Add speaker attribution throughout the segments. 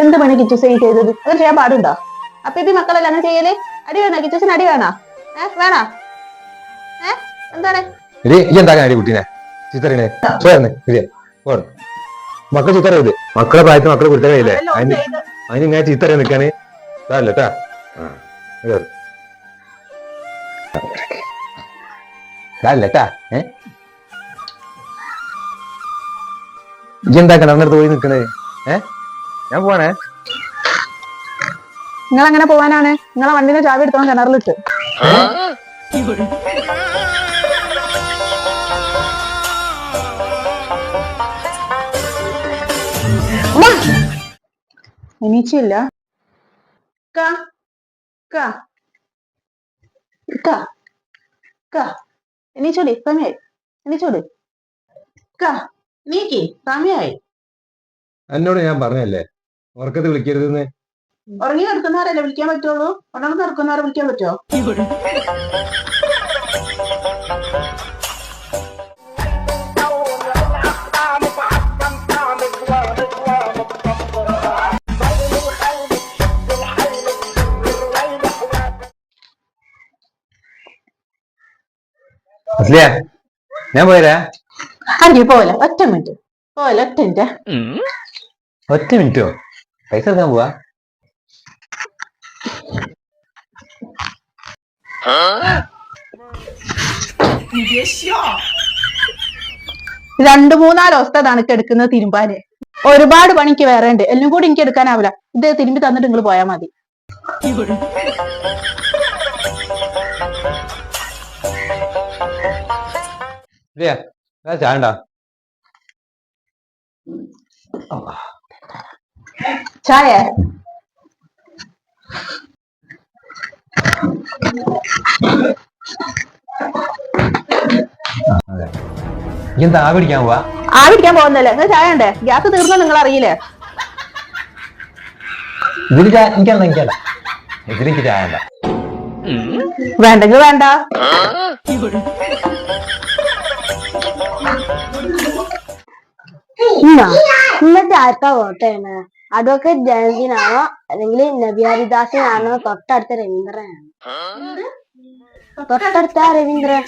Speaker 1: എന്ത് പണി കിച്ചൂസ് ഈ ചെയ്തത്? അത് ചെയ്യാൻ പാടുണ്ടോ? അപ്പൊ ഇത് മക്കളല്ല അങ്ങനെ ചെയ്യല്? അടി വേണോ കിച്ചൂസിന്? അടി വേണോ? വേണോ? എന്താണ്
Speaker 2: എന്താ കുട്ടീനെ ചിത്തറിനെ മക്കൾ ചിത്തറിയത് മക്കളെ പ്രായത്തിൽ മക്കളെ കുടുത്ത കഴിയില്ലേ? അതിനിങ്ങനെ ചിത്തറിയ നിക്കാണ് അല്ലട്ടാ. അല്ലട്ടാ എന്താക്കണം അവനടുത്ത് പോയി നിക്കണേ? ഞാൻ പോവാണേ.
Speaker 1: നിങ്ങൾ അങ്ങനെ പോവാനാണ്? നിങ്ങളെ വണ്ടിനെ ചാവി എടുത്തോണ്ട് കിണറിലിട്ട്. എണീച്ചില്ല. എണീച്ചോടി, സമയായി. എണീച്ചോടി നീക്കി, സമയായി.
Speaker 2: എന്നോട് ഞാൻ പറഞ്ഞല്ലേ ഉറക്കത്ത് വിളിക്കരുതെന്ന്.
Speaker 1: ഉറങ്ങി കിടക്കുന്നവരല്ലേ വിളിക്കാൻ പറ്റുള്ളൂ? ഉണർന്ന് കിടക്കുന്നവരെ വിളിക്കാൻ പറ്റുമോ?
Speaker 2: ഞാൻ പോയരാ.
Speaker 1: അഞ്ചു പോവല്ലേ? ഒറ്റ മിനിറ്റ് പോവല്ലേ? ഒറ്റ മിനിറ്റ്.
Speaker 2: ഒറ്റ മിനിറ്റോ? പൈസ എടുക്കാൻ പോവാ?
Speaker 1: രണ്ടു മൂന്നാല് ദിവസത്തെ തണുക്ക് എടുക്കുന്നത് തിരുമ്പാന്. ഒരുപാട് പണിക്ക് വേറെ ഉണ്ട്. എല്ലാം കൂടി എനിക്ക് എടുക്കാനാവില്ല. ഇത് തിരുമ്പി തന്നിട്ട് നിങ്ങൾ പോയാൽ മതി.
Speaker 2: ചായണ്ട
Speaker 1: ചായ
Speaker 2: എന്താ ആവിടിക്കാൻ പോവാ?
Speaker 1: ആവിടിക്കാൻ പോകുന്നല്ലേ? നിങ്ങൾ ചായ ഉണ്ടേ? ഗ്യാസ് തീർന്നോ നിങ്ങൾ അറിയില്ലേ?
Speaker 2: ഇതിലേക്ക് ചായ
Speaker 1: വേണ്ടെങ്കിൽ വേണ്ട.
Speaker 3: ഇന്നത്തെ ആർക്കാ വോട്ടാണ്? അഡ്വക്കേറ്റ് ജയന്തിനാണോ അല്ലെങ്കിൽ നബിയാരിദാസിനാണോ തൊട്ടടുത്ത രവീന്ദ്രനാണോ? തൊട്ടടുത്ത രവീന്ദ്രൻ.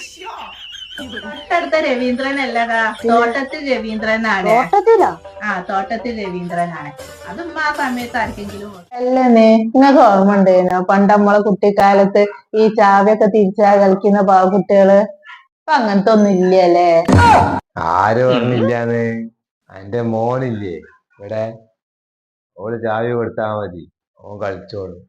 Speaker 1: തൊട്ടടുത്ത രവീന്ദ്രനല്ലടാ, തോട്ടത്തിൽ രവീന്ദ്രനാണ്.
Speaker 3: തോട്ടത്തിലോ?
Speaker 1: തോട്ടത്തിൽ രവീന്ദ്രനാണ്. അതും ആ സമയത്ത് ആർക്കെങ്കിലും അല്ലേ? നിങ്ങൾക്ക് ഓർമ്മ ഉണ്ടേനോ പണ്ട് നമ്മളെ കുട്ടിക്കാലത്ത് ഈ ചാവിയൊക്കെ തിരിച്ചാ കളിക്കുന്ന പാവക്കുട്ടികള്? അപ്പൊ അങ്ങനത്തെ ഒന്നും ഇല്ലല്ലേ?
Speaker 2: ആര് പറഞ്ഞില്ലാന്ന്? എന്റെ മോനില്ലേ ഇവിടെ, ഓള് ചാവി കൊടുത്താ മതി, ഓൻ കളിച്ചോളും.